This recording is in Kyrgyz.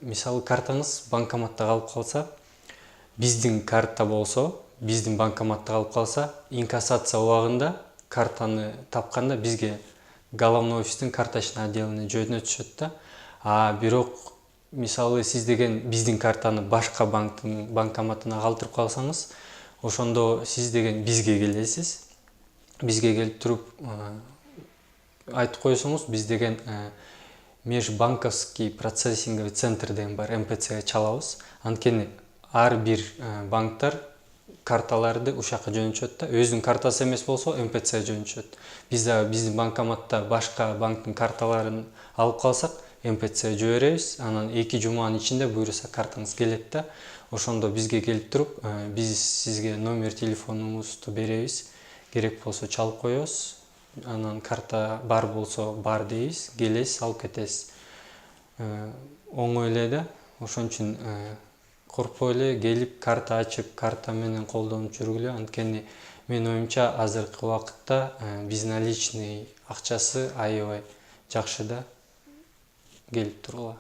мисалы картаңыз банкоматта калып калса, биздин карта болсо, биздин банкоматта калып калса, инкассация убагында картаны тапканда бизге головной офистин карточный отделине жөнөтүшөт да. Бирок мисалы сиз деген биздин картаны башка банктын банкоматына калтырып калсаңыз, ошондо сиз деген бизге келесиз. Бизге келип туруп айтып койсоңуз, биз деген межбанковский процессинговый центр деген бар, МПЦ чалабыз. Анткени ар бир банктар карталарды ушака жөнөтүшөт да. Өзүнүн картасы эмес болсо МПЦ жөнөтүшөт. Биз дагы биздин банкоматта башка банктын карталарын алып калсак, МПЦ жиберебиз. Анан 2 жуманын ичинде буюрса картаңыз келет да. Ошондо бизге келип туруп, биз сизге номер телефонуңузду беребиз. Керек болсо чалып коебуз. Анан карта бар болсо бар дейбиз, келесиз, алып кетесиз. Оңой эле да. Ошон үчүн коркпой эле келип карта ачып, карта менен колдонуп жүргүлө. Анткени менин оюмча азыркы убакытта безналичный акчасы аябай жакшы да келип тургула.